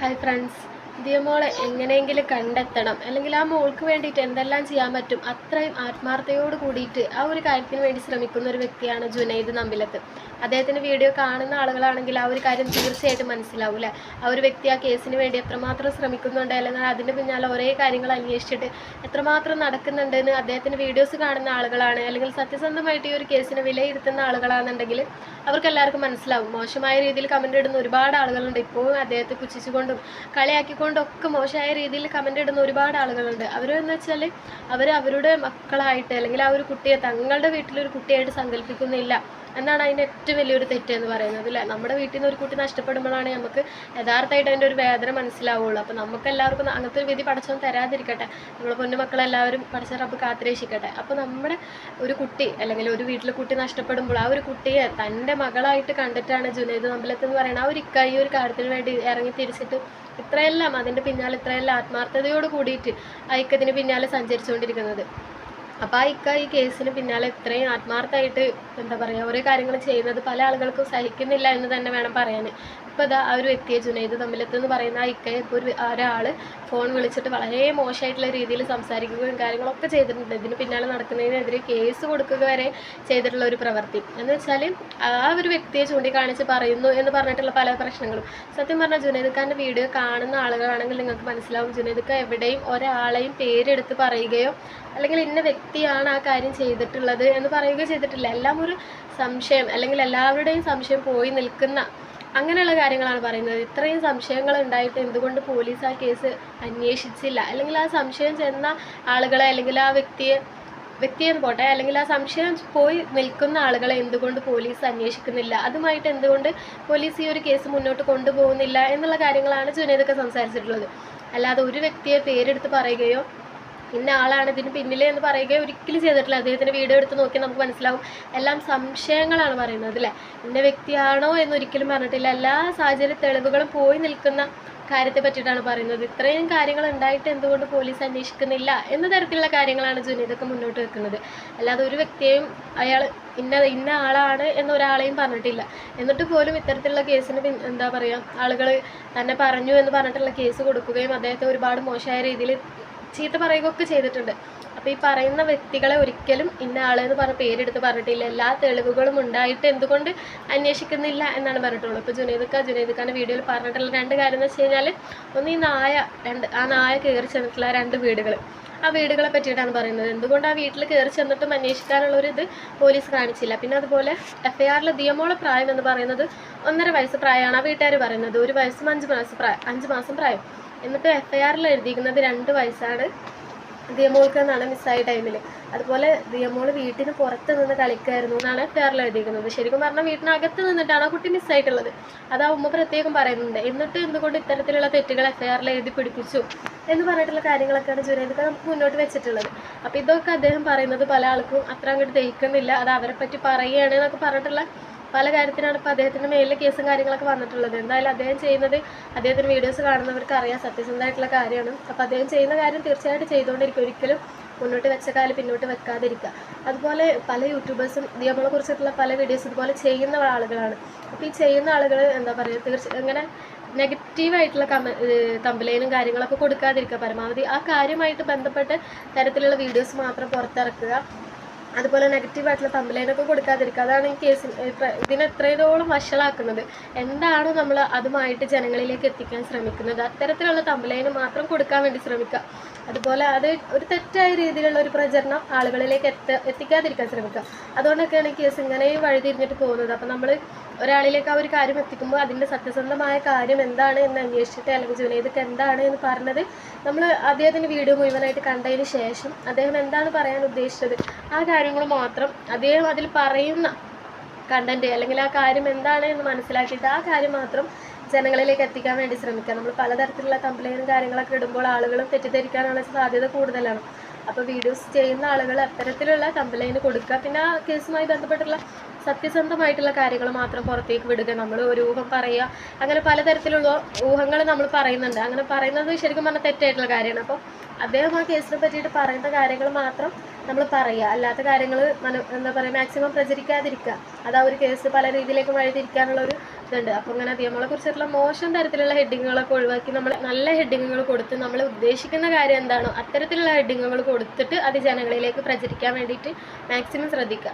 Hi friends, ദിയമോളെ എങ്ങനെയെങ്കിലും കണ്ടെത്തണം, അല്ലെങ്കിൽ ആ മോൾക്ക് വേണ്ടിയിട്ട് എന്തെല്ലാം ചെയ്യാൻ പറ്റും അത്രയും ആത്മാർത്ഥതയോട് കൂടിയിട്ട് ആ ഒരു കാര്യത്തിന് വേണ്ടി ശ്രമിക്കുന്ന ഒരു വ്യക്തിയാണ് ജുനൈദ് നമ്പിലത്ത്. അദ്ദേഹത്തിൻ്റെ വീഡിയോ കാണുന്ന ആളുകളാണെങ്കിൽ ആ ഒരു കാര്യം തീർച്ചയായിട്ടും മനസ്സിലാവും അല്ലേ. ആ ഒരു വ്യക്തി ആ കേസിന് വേണ്ടി എത്രമാത്രം ശ്രമിക്കുന്നുണ്ട്, അല്ലെങ്കിൽ അതിൻ്റെ പിന്നാലെ ഒരേ കാര്യങ്ങൾ അന്വേഷിച്ചിട്ട് എത്രമാത്രം നടക്കുന്നുണ്ടെന്ന് അദ്ദേഹത്തിൻ്റെ വീഡിയോസ് കാണുന്ന ആളുകളാണ്, അല്ലെങ്കിൽ സത്യസന്ധമായിട്ട് ഈ ഒരു കേസിനെ വിലയിരുത്തുന്ന ആളുകളാണെന്നുണ്ടെങ്കിൽ അവർക്ക് എല്ലാവർക്കും മനസ്സിലാവും. മോശമായ രീതിയിൽ കമൻ്റ് ഇടുന്ന ഒരുപാട് ആളുകളുണ്ട്. ഇപ്പോഴും അദ്ദേഹത്തെ പുച്ഛിച്ചുകൊണ്ടും കളിയാക്കിക്കൊണ്ടൊക്കെ മോശമായ രീതിയിൽ കമൻ്റ് ഇടുന്ന ഒരുപാട് ആളുകളുണ്ട്. അവരെന്ന് വെച്ചാൽ അവരുടെ മക്കളായിട്ട്, അല്ലെങ്കിൽ ആ ഒരു കുട്ടിയെ തങ്ങളുടെ വീട്ടിലൊരു കുട്ടിയായിട്ട് സങ്കല്പിക്കുന്നില്ല എന്നാണ് അതിൻ്റെ ഏറ്റവും വലിയൊരു തെറ്റെന്ന് പറയുന്നത് അല്ലേ. നമ്മുടെ വീട്ടിൽ നിന്ന് ഒരു കുട്ടി നഷ്ടപ്പെടുമ്പോഴാണ് നമുക്ക് യഥാർത്ഥമായിട്ട് അതിൻ്റെ ഒരു വേദന മനസ്സിലാവുള്ളൂ. അപ്പോൾ നമുക്ക് എല്ലാവർക്കും അങ്ങനത്തെ ഒരു വിധി പടച്ചവൻ തരാതിരിക്കട്ടെ. നമ്മളെ പൊന്നുമക്കളെല്ലാവരും പടച്ച റബ്ബ് കാത്തിരക്ഷിക്കട്ടെ. അപ്പോൾ നമ്മുടെ ഒരു കുട്ടി, അല്ലെങ്കിൽ ഒരു വീട്ടിൽ കുട്ടി നഷ്ടപ്പെടുമ്പോൾ ആ ഒരു കുട്ടിയെ തൻ്റെ മകളായിട്ട് കണ്ടിട്ടാണ് ജുനൈദ് നമ്പിലത്ത് എന്ന് പറയുന്നത് ആ ഒരു ഈ ഒരു കാര്യത്തിന് വേണ്ടി ഇറങ്ങി തിരിച്ചിട്ട് ഇത്രയെല്ലാം അതിൻ്റെ പിന്നാലെ ഇത്രയെല്ലാം ആത്മാർത്ഥതയോട് കൂടിയിട്ട് ഐക്യത്തിന് പിന്നാലെ സഞ്ചരിച്ചുകൊണ്ടിരിക്കുന്നത്. അപ്പോൾ ഈ കേസിന് പിന്നാലെ ഇത്രയും ആത്മാർത്ഥമായിട്ട് എന്താ പറയുക ഓരോ കാര്യങ്ങൾ ചെയ്യുന്നത് പല ആളുകൾക്കും സഹിക്കുന്നില്ല എന്ന് തന്നെ വേണം പറയാൻ. ഇപ്പോൾ ഇതാ ആ ഒരു വ്യക്തിയെ ജുനൈദ് നമ്പിലത്ത് എന്ന് പറയുന്ന ആ ഇക്കയെ ഇപ്പോൾ ഒരാൾ ഫോൺ വിളിച്ചിട്ട് വളരെ മോശമായിട്ടുള്ള രീതിയിൽ സംസാരിക്കുകയും കാര്യങ്ങളൊക്കെ ചെയ്തിട്ടുണ്ട്. ഇതിന് പിന്നാലെ നടക്കുന്നതിനെതിരെ കേസ് കൊടുക്കുക വരെ ചെയ്തിട്ടുള്ള ഒരു പ്രവൃത്തി എന്ന് വെച്ചാൽ ആ ഒരു വ്യക്തിയെ ചൂണ്ടിക്കാണിച്ച് പറയുന്നു എന്ന് പറഞ്ഞിട്ടുള്ള പല പ്രശ്നങ്ങളും. സത്യം പറഞ്ഞാൽ ജുനൈദ് ഖാൻ്റെ വീഡിയോ കാണുന്ന ആളുകളാണെങ്കിൽ നിങ്ങൾക്ക് മനസ്സിലാവും, ജുനൈദ് ഖാൻ എവിടെയും ഒരാളെയും പേരെടുത്ത് പറയുകയോ അല്ലെങ്കിൽ ഇന്ന വ്യക്തിയാണ് ആ കാര്യം ചെയ്തിട്ടുള്ളത് എന്ന് പറയുകയോ ചെയ്തിട്ടില്ല. എല്ലാം ഒരു സംശയം, അല്ലെങ്കിൽ എല്ലാവരുടെയും സംശയം പോയി നിൽക്കുന്ന അങ്ങനെയുള്ള കാര്യങ്ങളാണ് പറയുന്നത്. ഇത്രയും സംശയങ്ങൾ ഉണ്ടായിട്ട് എന്തുകൊണ്ട് പോലീസ് ആ കേസ് അന്വേഷിച്ചില്ല, അല്ലെങ്കിൽ ആ സംശയം ചെന്ന ആളുകളെ, അല്ലെങ്കിൽ ആ വ്യക്തിയെന്ന് പോട്ടെ, അല്ലെങ്കിൽ ആ സംശയം പോയി നിൽക്കുന്ന ആളുകളെ എന്തുകൊണ്ട് പോലീസ് അന്വേഷിക്കുന്നില്ല, അതുമായിട്ട് എന്തുകൊണ്ട് പോലീസ് ഈ ഒരു കേസ് മുന്നോട്ട് കൊണ്ടുപോകുന്നില്ല എന്നുള്ള കാര്യങ്ങളാണ് ജുനൈദൊക്കെ സംസാരിച്ചിട്ടുള്ളത്. അല്ലാതെ ഒരു വ്യക്തിയെ പേരെടുത്ത് പറയുകയോ ഇന്ന ആളാണ് ഇതിന് പിന്നിലെ എന്ന് പറയുകയോ ഒരിക്കലും ചെയ്തിട്ടില്ല. അദ്ദേഹത്തിൻ്റെ വീഡിയോ എടുത്ത് നോക്കിയാൽ നമുക്ക് മനസ്സിലാവും എല്ലാം സംശയങ്ങളാണ് പറയുന്നത് അല്ലേ. ഇന്ന വ്യക്തിയാണോ എന്നൊരിക്കലും പറഞ്ഞിട്ടില്ല. എല്ലാ സാഹചര്യ തെളിവുകളും പോയി നിൽക്കുന്ന കാര്യത്തെ പറ്റിയിട്ടാണ് പറയുന്നത്. ഇത്രയും കാര്യങ്ങൾ ഉണ്ടായിട്ട് എന്തുകൊണ്ട് പോലീസ് അന്വേഷിക്കുന്നില്ല എന്ന തരത്തിലുള്ള കാര്യങ്ങളാണ് ജുനൈദൊക്കെ മുന്നോട്ട് വെക്കുന്നത്. അല്ലാതെ ഒരു വ്യക്തിയെയും അയാൾ ഇന്ന ആളാണ് എന്നൊരാളെയും പറഞ്ഞിട്ടില്ല. എന്നിട്ട് പോലും ഇത്തരത്തിലുള്ള കേസിന് എന്താ പറയുക ആളുകൾ തന്നെ പറഞ്ഞു എന്ന് പറഞ്ഞിട്ടുള്ള കേസ് കൊടുക്കുകയും അദ്ദേഹത്തെ ഒരുപാട് മോശമായ രീതിയിൽ ചീത്ത പറയുകയൊക്കെ ചെയ്തിട്ടുണ്ട്. അപ്പോൾ ഈ പറയുന്ന വ്യക്തികളെ ഒരിക്കലും ഇന്ന ആളെന്ന് പറഞ്ഞ പേരെടുത്ത് പറഞ്ഞിട്ടില്ല. എല്ലാ തെളിവുകളും ഉണ്ടായിട്ട് എന്തുകൊണ്ട് അന്വേഷിക്കുന്നില്ല എന്നാണ് പറഞ്ഞിട്ടുള്ളത്. ഇപ്പോൾ ജുനൈദ് ഖാൻ്റെ വീഡിയോയിൽ പറഞ്ഞിട്ടുള്ള രണ്ട് കാര്യം എന്ന് വെച്ച് കഴിഞ്ഞാൽ, ഒന്ന് ഈ നായ കയറി ചെന്നിട്ടുള്ള രണ്ട് വീടുകൾ, ആ വീടുകളെ പറ്റിയിട്ടാണ് പറയുന്നത്. എന്തുകൊണ്ട് ആ വീട്ടിൽ കയറി ചെന്നിട്ടും അന്വേഷിക്കാനുള്ളൊരിത് പോലീസ് കാണിച്ചില്ല. പിന്നെ അതുപോലെ FIR ദിയമോളെ പ്രായം എന്ന് പറയുന്നത് 1.5 വയസ്സ് പ്രായമാണ് ആ വീട്ടുകാർ പറയുന്നത്. 1 വയസ്സും 5 മാസം പ്രായം. എന്നിട്ട് FIR എഴുതിയിരിക്കുന്നത് 2 വയസ്സാണ് ദിയമോൾക്ക് എന്നാണ് മിസ്സായ ടൈമിൽ. അതുപോലെ ദിയമോൾ വീട്ടിന് പുറത്ത് നിന്ന് കളിക്കായിരുന്നു എന്നാണ് FIR എഴുതിയിരിക്കുന്നത്. ശരിക്കും പറഞ്ഞാൽ വീട്ടിനകത്ത് നിന്നിട്ടാണ് ആ കുട്ടി മിസ്സായിട്ടുള്ളത്. അത് ആ ഉമ്മ പ്രത്യേകം പറയുന്നുണ്ട്. എന്നിട്ട് എന്തുകൊണ്ട് ഇത്തരത്തിലുള്ള തെറ്റുകൾ FIR എഴുതി പിടിപ്പിച്ചു എന്ന് പറഞ്ഞിട്ടുള്ള കാര്യങ്ങളൊക്കെയാണ് ജുനൈദ് ഖാൻ നമുക്ക് മുന്നോട്ട് വെച്ചിട്ടുള്ളത്. അപ്പോൾ ഇതൊക്കെ അദ്ദേഹം പറയുന്നത് പല ആൾക്കും അത്ര അങ്ങോട്ട് ദഹിക്കുന്നില്ല. അത് അവരെ പറ്റി പറയുകയാണ് എന്നൊക്കെ പറഞ്ഞിട്ടുള്ള പല കാര്യത്തിനാണ് ഇപ്പോൾ അദ്ദേഹത്തിൻ്റെ മേലിൽ കേസും കാര്യങ്ങളൊക്കെ വന്നിട്ടുള്ളത്. എന്തായാലും അദ്ദേഹം ചെയ്യുന്നത് അദ്ദേഹത്തിൻ്റെ വീഡിയോസ് കാണുന്നവർക്ക് അറിയാം, സത്യസന്ധമായിട്ടുള്ള കാര്യമാണ്. അപ്പോൾ അദ്ദേഹം ചെയ്യുന്ന കാര്യം തീർച്ചയായിട്ടും ചെയ്തുകൊണ്ടിരിക്കും. ഒരിക്കലും മുന്നോട്ട് വെച്ച കാലം പിന്നോട്ട് വെക്കാതിരിക്കുക. അതുപോലെ പല യൂട്യൂബേഴ്സും ദിയമോളെ കുറിച്ചിട്ടുള്ള പല വീഡിയോസ് ഇതുപോലെ ചെയ്യുന്ന ആളുകളാണ്. അപ്പോൾ ഈ ചെയ്യുന്ന ആളുകൾ എന്താ പറയുക ഇങ്ങനെ നെഗറ്റീവായിട്ടുള്ള തമ്പലൈനും കാര്യങ്ങളൊക്കെ കൊടുക്കാതിരിക്കുക. പരമാവധി ആ കാര്യമായിട്ട് ബന്ധപ്പെട്ട തരത്തിലുള്ള വീഡിയോസ് മാത്രം പുറത്തിറക്കുക. അതുപോലെ നെഗറ്റീവായിട്ടുള്ള തമ്പലൈനൊക്കെ കൊടുക്കാതിരിക്കുക. അതാണ് ഈ ഇതിനെ എത്രയോളം വഷളാക്കുന്നത്. എന്താണ് നമ്മൾ അതുമായിട്ട് ജനങ്ങളിലേക്ക് എത്തിക്കാൻ ശ്രമിക്കുന്നത്, അത്തരത്തിലുള്ള തമ്പലൈന് മാത്രം കൊടുക്കാൻ വേണ്ടി ശ്രമിക്കുക. അതുപോലെ അത് ഒരു തെറ്റായ രീതിയിലുള്ള ഒരു പ്രചരണം ആളുകളിലേക്ക് എത്തിക്കാതിരിക്കാൻ ശ്രമിക്കുക. അതുകൊണ്ടൊക്കെയാണ് ഈ കേസ് ഇങ്ങനെയും വഴിതിരിഞ്ഞിട്ട് പോകുന്നത്. അപ്പോൾ നമ്മൾ ഒരാളിലേക്ക് ആ ഒരു കാര്യം എത്തിക്കുമ്പോൾ അതിൻ്റെ സത്യസന്ധമായ കാര്യം എന്താണ് എന്ന് അന്വേഷിച്ചിട്ട്, അല്ലെങ്കിൽ ജുനൈദ് എന്താണ് എന്ന് പറഞ്ഞത് നമ്മൾ അദ്ദേഹത്തിൻ്റെ വീഡിയോ മുഴുവനായിട്ട് കണ്ടതിന് ശേഷം അദ്ദേഹം എന്താണ് പറയാൻ ഉദ്ദേശിച്ചത് ആ കാര്യങ്ങൾ മാത്രം അദ്ദേഹം അതിൽ പറയുന്ന കണ്ടൻറ്റ്, അല്ലെങ്കിൽ ആ കാര്യം എന്താണ് എന്ന് മനസ്സിലാക്കിയിട്ട് ആ കാര്യം മാത്രം ജനങ്ങളിലേക്ക് എത്തിക്കാൻ വേണ്ടി ശ്രമിക്കുക. നമ്മൾ പലതരത്തിലുള്ള കംപ്ലൈൻറ്റും കാര്യങ്ങളൊക്കെ ഇടുമ്പോൾ ആളുകളും തെറ്റിദ്ധരിക്കാനുള്ള സാധ്യത കൂടുതലാണ്. അപ്പോൾ വീഡിയോസ് ചെയ്യുന്ന ആളുകൾ അത്തരത്തിലുള്ള കംപ്ലൈൻറ്റ് കൊടുക്കുക. പിന്നെ ആ കേസുമായി ബന്ധപ്പെട്ടുള്ള സത്യസന്ധമായിട്ടുള്ള കാര്യങ്ങൾ മാത്രം പുറത്തേക്ക് വിടുക. നമ്മൾ ഒരു ഊഹം പറയുക, അങ്ങനെ പലതരത്തിലുള്ള ഊഹങ്ങൾ നമ്മൾ പറയുന്നുണ്ട്. അങ്ങനെ പറയുന്നത് ശരിക്കും പറഞ്ഞാൽ തെറ്റായിട്ടുള്ള കാര്യമാണ്. അപ്പോൾ അദ്ദേഹം ആ കേസിനെ പറ്റിയിട്ട് പറയുന്ന കാര്യങ്ങൾ മാത്രം നമ്മൾ പറയുക. അല്ലാത്ത കാര്യങ്ങൾ എന്താ പറയുക മാക്സിമം പ്രചരിക്കാതിരിക്കുക. അത് ആ ഒരു കേസ് പല രീതിയിലേക്ക് വഴിതിരിക്കാനുള്ളൊരു ഇതുണ്ട്. അപ്പോൾ ഇങ്ങനെ അതിയമോളെ കുറിച്ചിട്ടുള്ള മോശം തരത്തിലുള്ള ഹെഡിങ്ങുകളൊക്കെ ഒഴിവാക്കി നമ്മൾ നല്ല ഹെഡിങ്ങുകൾ കൊടുത്ത് നമ്മൾ ഉദ്ദേശിക്കുന്ന കാര്യം എന്താണോ അത്തരത്തിലുള്ള ഹെഡിങ്ങുകൾ കൊടുത്തിട്ട് അത് ജനങ്ങളിലേക്ക് പ്രചരിക്കാൻ വേണ്ടിയിട്ട് മാക്സിമം ശ്രദ്ധിക്കുക.